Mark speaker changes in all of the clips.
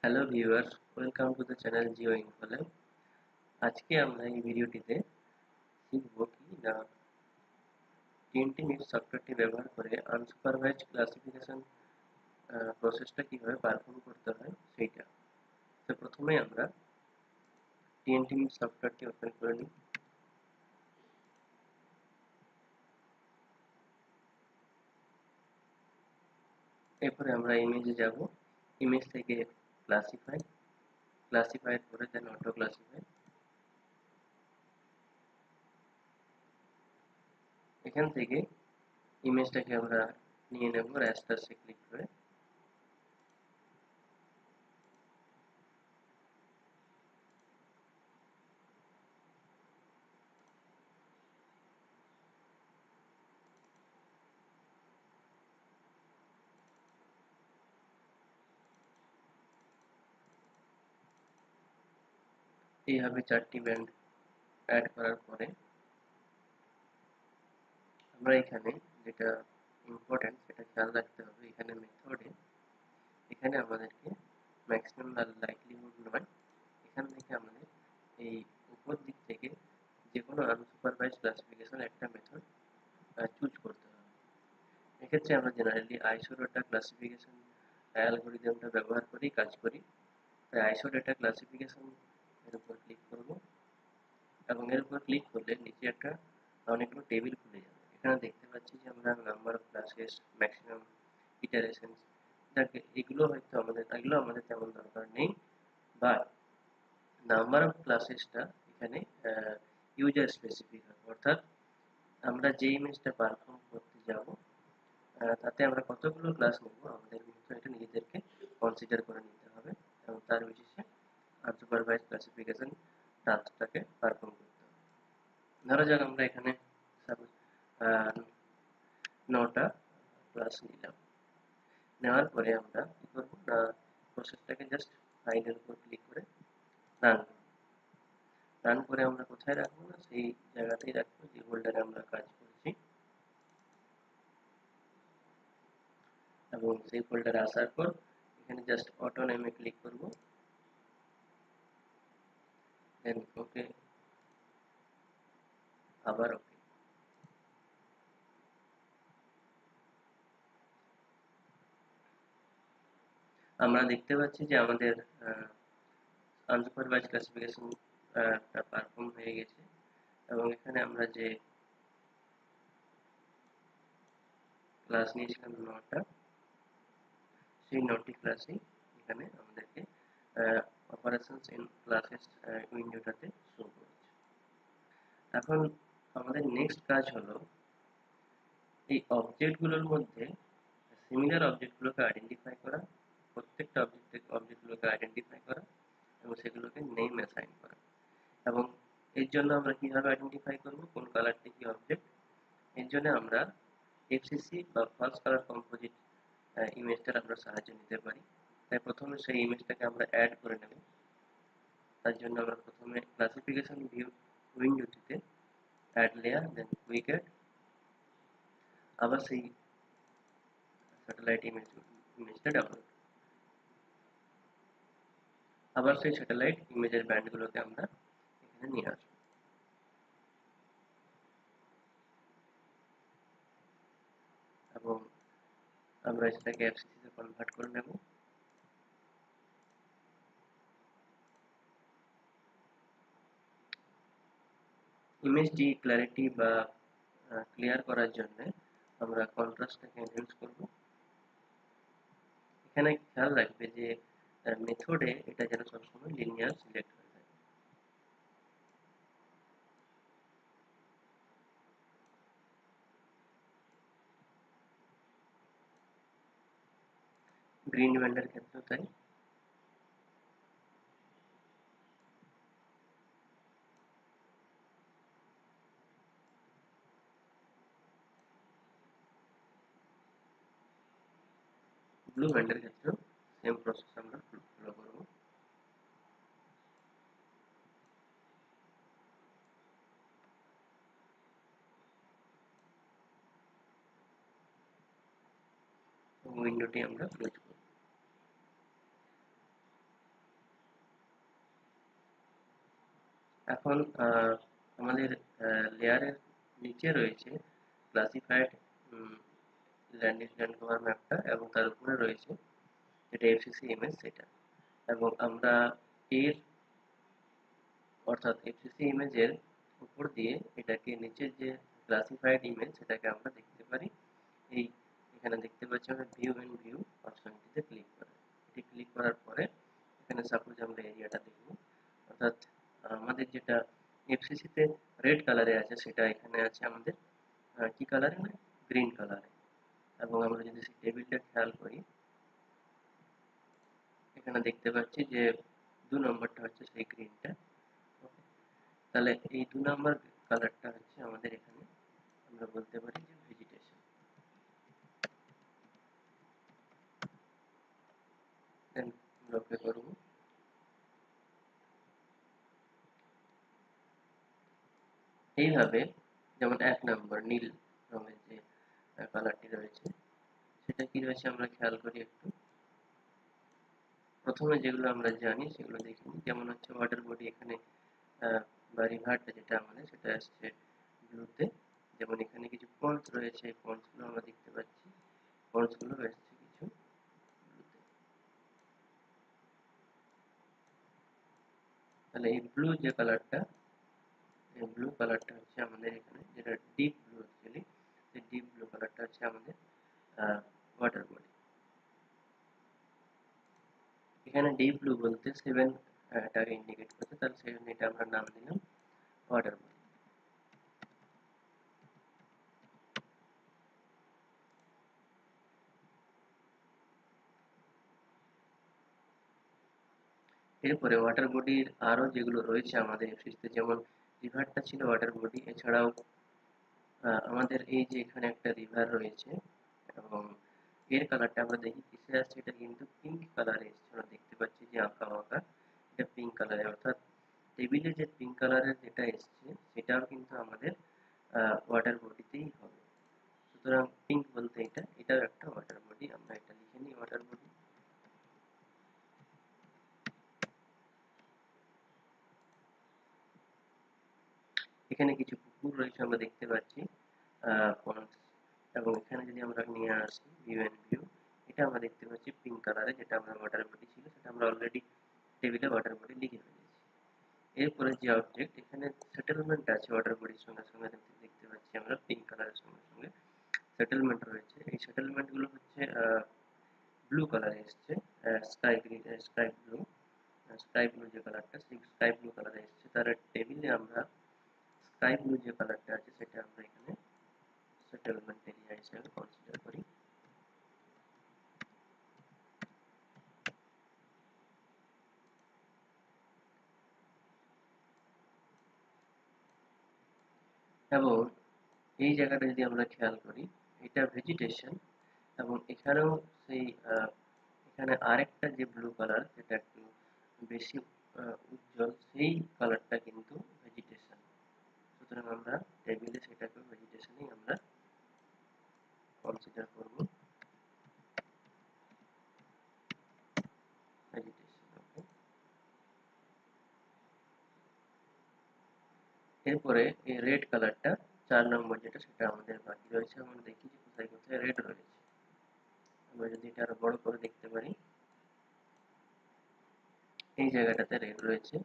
Speaker 1: Hello viewers, welcome to the channel Geo Infolab. আজকে আমরা এই ভিডিওটিতে শিখব কি না টিএনটি মিক্স সফটওয়্যারটি ব্যবহার করে আনসুপারভাইজড ক্লাসিফিকেশন প্রসেসটা কিভাবে পারফর্ম করতে হয় সেইটা। তো প্রথমে আমরা টিএনটি মিক্স সফটওয়্যারটি ওপেন করে নিই। এরপরে আমরা ইমেজে যাব, ইমেজ থেকে ক্লাসিফাইয়ের পরে দেন অটো ক্লাসিফাই। এখান থেকে ইমেজটাকে আমরা নিয়ে নেব র্যাস্টার্সে ক্লিক করে। এইভাবে 4টি ব্যান্ড অ্যাড করার পরে আমরা এখানে যেটা ইম্পর্টেন্ট সেটা খেয়াল রাখতে হবে। এখানে মেথডে এখানে আমাদেরকে ম্যাক্সিমাম লাইকলিহুড নয়, এখান থেকে আমাদের এই উপর দিক থেকে যে কোনো আনসুপারভাইজড ক্লাসিফিকেশন একটা মেথড চুজ করতে হবে। এক্ষেত্রে আমরা জেনারেলি আইসো ডেটা ক্লাসিফিকেশন অ্যালগোরিদমটা ব্যবহার করেই কাজ করি। তাই আইসো ডেটা ক্লাসিফিকেশন এর উপর ক্লিক করব এবং এর উপর ক্লিক করলে নিচে একটা অনেকগুলো টেবিল খুলে যাবে। এখানে দেখতে পাচ্ছি যে আমরা নাম্বার অফ ক্লাসেস, ম্যাক্সিমাম ইটারেশনস, এগুলো আমাদের তেমন দরকার নেই। বাট নাম্বার অফ ক্লাসেসটা এখানে ইউজার স্পেসিফিক হবে, অর্থাৎ আমরা যে ইমেজটা পারফর্ম করতে যাব তাতে আমরা কতগুলো ক্লাস নেব আমাদের কিন্তু এটা নিজেদেরকে কনসিডার করে নিতে হবে এবং তার বিশেষে আনসুপারভাইজড ক্লাসিফিকেশন টাস্কটাকে পারফর্ম করতে হবে। ধরা যাক আমরা এখানে 9টা ক্লাস নিলাম। নেওয়ার পরে আমরা কি করবো না প্রসেসটাকে জাস্ট ফাইলের উপর ক্লিক করে রান করে আমরা কোথায় রাখবো না সেই জায়গাতেই রাখবো যে ফোল্ডারে আমরা কাজ করছি, এবং সেই ফোল্ডারে আসার পর এখানে জাস্ট অটো নেমে ক্লিক করব, দেন ওকে, আবার ওকে। আমরা দেখতে পাচ্ছি যে আমাদের আনসুপারভাইজড ক্লাসিফিকেশন পারফর্ম হয়ে গেছে এবং এখানে আমরা যে ক্লাস নিয়েছিলাম 9টা, সেই 9টি ক্লাসই এখানে আমাদেরকে অপারেশনস ইন ক্লাসেস উইন্ডোটাতে শো করছে। এখন আমাদের নেক্সট কাজ হলো এই অবজেক্টগুলোর মধ্যে সিমিলার অবজেক্টগুলোকে আইডেন্টিফাই করা, প্রত্যেকটা অবজেক্টগুলোকে আইডেন্টিফাই করা এবং সেগুলোকে নেম অ্যাসাইন করা। এবং এর জন্য আমরা কিভাবে আইডেন্টিফাই করব কোন কালারটি কি অবজেক্ট, এর জন্য আমরা এফসিসি বা ফার্স্ট কালার কম্পোজিট ইমেজটার আমরা সাহায্য নিতে পারি। তাই প্রথমে সেই ইমেজটাকে আমরা অ্যাড করে নেব। তার জন্য আমরা প্রথমে ক্লাসিফিকেশন ভিউ উইন্ডোটিতে অ্যাড লেয়ার, দেন কুইক অ্যাড, আবার সেই স্যাটেলাইট ইমেজটা ডাউনলোড, আবার সেই স্যাটেলাইট ইমেজের ব্যান্ডগুলোকে আমরা এখানে নিয়ে আসবো এবং আমরা সেটাকে এফসিসিতে কনভার্ট করে নেব। ইমেজটি ক্ল্যারিটি বা ক্লিয়ার করার জন্য আমরা কন্ট্রাস্টটাকে এনহ্যান্স করব। এখানে খেয়াল রাখবে যে মেথডে এটা যেন সবসময় লিনিয়ার সিলেক্ট হয়ে থাকে। গ্রিন ব্যান্ডের ক্ষেত্রেও তাই। ব্লু ব্যান্ডের ক্ষেত্রেও সেম প্রসেস আমরা ফলো করব। উইন্ডোটি আমরা ক্লোজ করব। এখন আমাদের লেয়ারের নিচে রয়েছে ক্লাসিফাইড ল্যান্ড কভার ম্যাপটা, এবং তার উপরে রয়েছে যেটা এফসিসি ইমেজ সেটা। এবং আমরা এর অর্থাৎ এফসিসি ইমেজের উপর দিয়ে এটাকে নিচের যে ক্লাসিফাইড ইমেজ সেটাকে আমরা দেখতে পারি। এই এখানে দেখতে পাচ্ছি আমরা ভিউ এন্ড ভিউ অপশনটিতে ক্লিক করে, এটি ক্লিক করার পরে এখানে সাপোজ আমরা এরিয়াটা দেখব, অর্থাৎ আমাদের যেটা এফসিসি তে রেড কালারে আছে সেটা এখানে আছে আমাদের কি কালারে, না গ্রিন কালারে। এবং আমরা যদি সেই টেবিলটা খেয়াল করি, এখানে দেখতে পাচ্ছি যে 2 নম্বরটা হচ্ছে সেই গ্রিনটা। তাহলে এই 2 নম্বর কালারটা হচ্ছে আমাদের এখানে আমরা বলতে পারি যে ভেজিটেশন। দেন ওকে করব। এইভাবে যেমন 1 নম্বর নীল রঙের যে কালারটি রয়েছে সেটা কি রয়েছে আমরা খেয়াল করি একটু। প্রথমে যেগুলো আমরা জানি সেগুলো দেখে নিই, যেমন হচ্ছে ওয়াটার বডি এখানে বা রিভারটা যেটা আমাদের সেটা আসছে ব্লুতে। যেমন এখানে কিছু পন্ডস রয়েছে, এই পন্ডসগুলো আমরা দেখতে পাচ্ছি, পন্ডসগুলো এসছে কিছু ব্লুতে। তাহলে এই ব্লু যে কালারটা, এই ব্লু কালারটা হচ্ছে আমাদের এখানে যেটা ডিপ ব্লু, অ্যাকচুয়ালি এই ডিপ ব্লু কালারটা হচ্ছে আমাদের ওয়াটার বডি। এখানে ডিপ ব্লু বলতে 7 টাকে ইন্ডিকেট করছে, তাহলে সেই জন্য এটা আমরা নাম দিলাম ওয়াটার বডি। এরপরে ওয়াটার বডির আরো যেগুলো রয়েছে আমাদের এফসিসিতে, যেমন রিভারটা ছিল ওয়াটার বডি, এছাড়াও আমাদের এই যে এখানে একটা রিভার রয়েছে এবং এর কালারটা আমরা দেখি কিসে আসছে, এটা কিন্তু পিঙ্ক কালারে এসছে। আমরা দেখতে পাচ্ছি যে আঁকা আঁকা এটা পিঙ্ক কালারে, অর্থাৎ টেবিলে যে পিঙ্ক কালারের যেটা এসছে সেটাও কিন্তু আমাদের ওয়াটার বডিতেই হবে। সুতরাং পিঙ্ক বলতে এটাও একটা ওয়াটার বডি, আমরা এটা লিখে নিই ওয়াটার বডি। এখানে কিছু পুকুর রয়েছে আমরা দেখতে পাচ্ছি, পন্ডস। এবং এখানে যদি আমরা নিয়ে আসি ভিউ এন্ড ভিউ, এটা আমরা দেখতে পাচ্ছি পিঙ্ক কালারে, যেটা আমরা ওয়াটার বডি ছিল সেটা আমরা অলরেডি টেবিলে ওয়াটার বডি লিখে ফেলেছি। এরপরে যে অবজেক্ট এখানে সেটেলমেন্ট আছে ওয়াটার বডির সঙ্গে সঙ্গে দেখতে পাচ্ছি আমরা পিঙ্ক কালারের সঙ্গে সঙ্গে সেটেলমেন্ট রয়েছে। এই সেটেলমেন্ট গুলো হচ্ছে ব্লু কালারে এসছে, স্কাই গ্রিন, স্কাই ব্লু যে কালারটা সেই স্কাই ব্লু কালারে এসছে। তার টেবিলে আমরা স্কাই ব্লু যে কালারটা আছে সেটা আমরা এখানে সেটেলমেন্ট এরিয়া হিসেবে কনসিডার করি। এবং এই জায়গাটা যদি আমরা খেয়াল করি, এটা ভেজিটেশন, এবং এখানেও সেই এখানে আরেকটা যে ব্লু কালার যেটা একটু বেশি উজ্জ্বল, সেই কালারটা কিন্তু ভেজিটেশন। সুতরাং আমরা টেবিলে সেটাকে ভেজিটেশনই আমরা কনসিডার করব, ভেজিটেশন। ওকে। এরপরে এই রেড কালারটা 4 নম্বর যেটা সেটা আমাদের বাকি রয়েছে। আমরা দেখি যে কোথায় কোথায় রেড রয়েছে। আমরা যদি এটা আরো বড় করে দেখতে পারি, এই জায়গাটাতে রেড রয়েছে।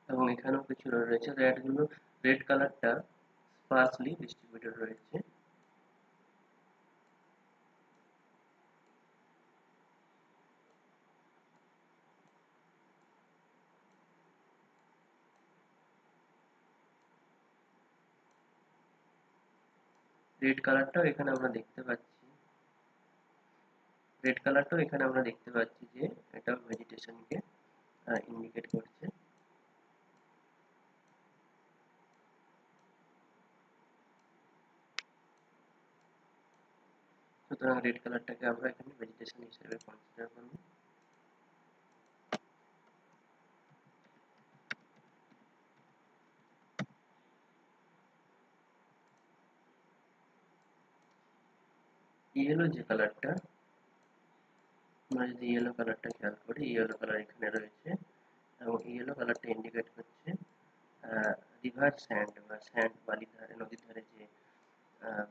Speaker 1: এবং এখানেও কিছু রয়েছে রেড গুলো, রেড কালারটা স্পার্সলি ডিস্ট্রিবিউটেড রয়েছে। রেড কালারটাও এখানে আমরা দেখতে পাচ্ছি, রেড কালারটাও এখানে আমরা দেখতে পাচ্ছি যে এটা ভেজিটেশনকে ইন্ডিকেট করছে। সুতরাং রেড কালারটাকে আমরা এখানে ভেজিটেশন হিসেবে কনসিডার করব। ইয়েলো যে কালারটা, আমরা যদি ইয়েলো কালারটা খেয়াল করি, ইয়েলো কালার এখানে রয়েছে এবং ইয়েলো কালারটা ইন্ডিকেট করছে রিভার স্যান্ড বা স্যান্ড বালির ধারে, নদীর ধারে যে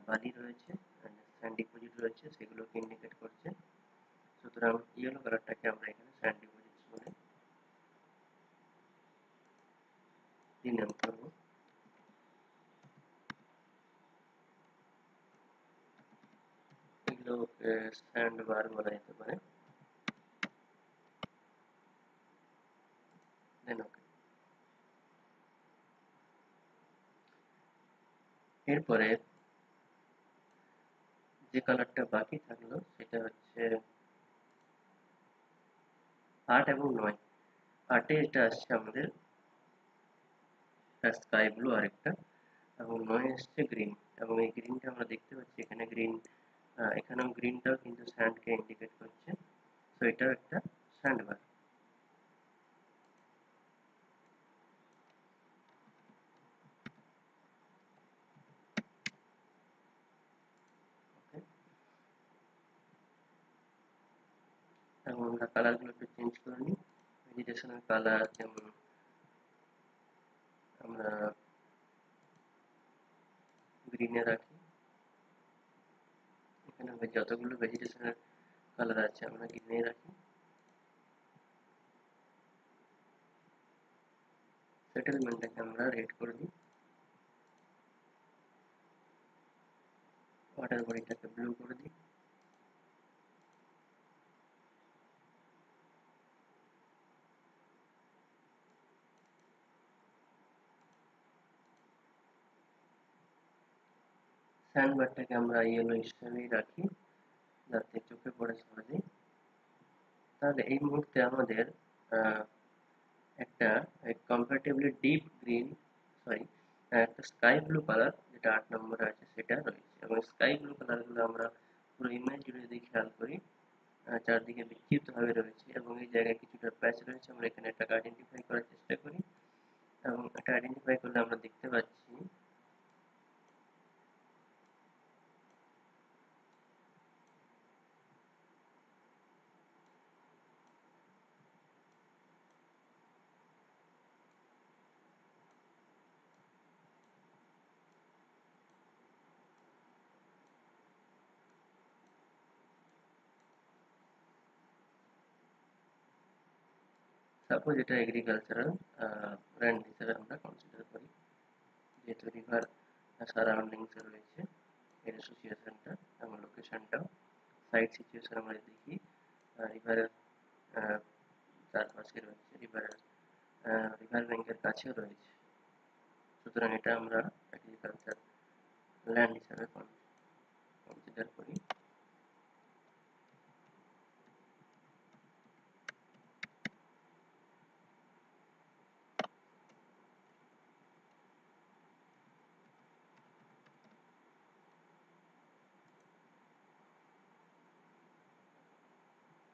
Speaker 1: বালি রয়েছে, স্যান্ড ডিপোজিট রয়েছে, সেগুলোকে ইন্ডিকেট করছে। সুতরাং ইয়েলো কালারটাকে আমরা এখানে স্যান্ড ডিপোজিটস বলে রিনেম করব। এগুলোকে স্যান্ড বার বলা যেতে পারে। দেন ওকে। এরপরে যে কালারটা বাকি থাকলো সেটা হচ্ছে 8 এবং 9। 8 এ এটা আসছে আমাদের স্কাই ব্লু আরেকটা, এবং 9 আসছে গ্রিন। এবং এই গ্রিনটা আমরা দেখতে পাচ্ছি এখানে গ্রিন, এখানেও গ্রিনটাও কিন্তু স্যান্ডকে ইন্ডিকেট করছে। তো এটাও একটা স্যান্ড বার। এবং আমরা কালারগুলো একটু চেঞ্জ করে নিই। ভেজিটেশনের কালার যেমন আমরা গ্রিনে রাখি। এখানে যতগুলো ভেজিটেশনের কালার আছে আমরা গ্রিনে রাখি। সেটেলমেন্টটাকে আমরা রেড করে দিই। ওয়াটার বডিটাকে ব্লু করে দিই। স্যান্ড বারটাকে আমরা ইয়েলো হিসেবেই রাখি যাতে চোখে পড়ে সহজেই। তাহলে এই মুহূর্তে আমাদের একটা কম্পারেটিভলি ডিপ গ্রিন, সরি, একটা স্কাই ব্লু কালার যেটা 8 নম্বরে আছে সেটা রয়েছে। এবং স্কাই ব্লু কালারগুলো আমরা পুরো ইমেজ জুড়ে যদি খেয়াল করি চারদিকে বিক্ষিপ্তভাবে রয়েছে এবং এই জায়গায় কিছুটা প্যাচ রয়েছে। আমরা এখানে এটাকে আইডেন্টিফাই করার চেষ্টা করি এবং এটা আইডেন্টিফাই করলে আমরা দেখতে পাচ্ছি সাপোজ এটা এগ্রিকালচারাল ল্যান্ড হিসেবে আমরা কনসিডার করি, যেহেতু রিভার সারাউন্ডিংসে রয়েছে এর অ্যাসোসিয়েশনটা এবং লোকেশনটাও। সাইট সিচুয়েশন আমরা দেখি রিভারের চারপাশে রয়েছে, রিভার ব্যাঙ্কের কাছেও রয়েছে। সুতরাং এটা আমরা এগ্রিকালচার ল্যান্ড হিসাবে কনসিডার করি।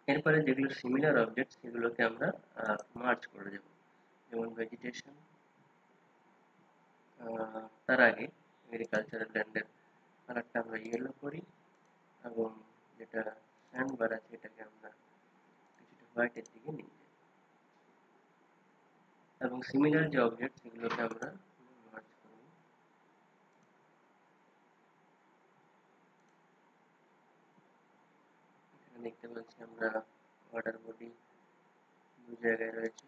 Speaker 1: এরপরে যেগুলো সিমিলার অবজেক্ট সেগুলোকে আমরা মার্জ করে দেব। যেমন ভেজিটেশন, তার আগে এগ্রিকালচারাল ল্যান্ডের কালারটা আমরা ইয়েলো করি এবং যেটা স্যান্ড বার আছে এটাকে আমরা কিছুটা হোয়াইটের দিকে নিয়ে যাই। এবং সিমিলার যে অবজেক্ট সেগুলোকে আমরা মার্জ করব। এখানে দেখতে পাচ্ছি আমরা ওয়াটার বডি দু জায়গায় রয়েছে,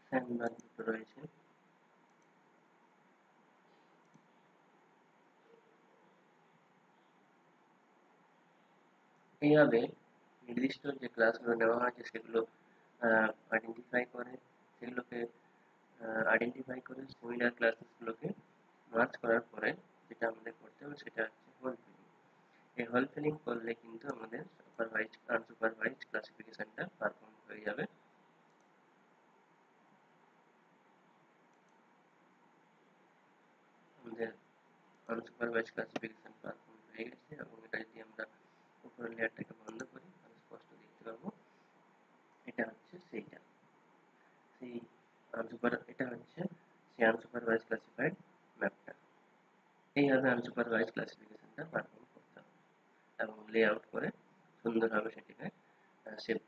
Speaker 1: স্যান্ড বার দুটো রয়েছে। এইভাবে নির্দিষ্ট যে ক্লাসগুলো নেওয়া হয়েছে সেগুলো আইডেন্টিফাই করে, সেগুলোকে আইডেন্টিফাই করে সিমিলার ক্লাসেসগুলোকে মার্জ করার পরে যেটা আমাদের করতে হবে সেটা হচ্ছে হোল ফিলিং। এই হোল ফিলিং করলে কিন্তু আমাদের সুপারভাইজড আনসুপারভাইজড ক্লাসিফিকেশনটা পারফর্ম হয়ে যাবে। আমাদের আনসুপারভাইজড ক্লাসিফিকেশন পারফর্ম হয়ে গেছে এবং এটা যদি আমরা উপরের লেয়ারটাকে বন্ধ করি তাহলে স্পষ্ট দেখতে পাবো এটা হচ্ছে সেইটা, সেই এটা হচ্ছে সেই আনসুপারভাইজ ক্লাসিফাইড ম্যাপটা। এইভাবে আনসুপারভাইজ ক্লাসিফিকেশনটা পারফর্ম করতে হবে এবং লেআউট করে সুন্দরভাবে সেটিকে সেভ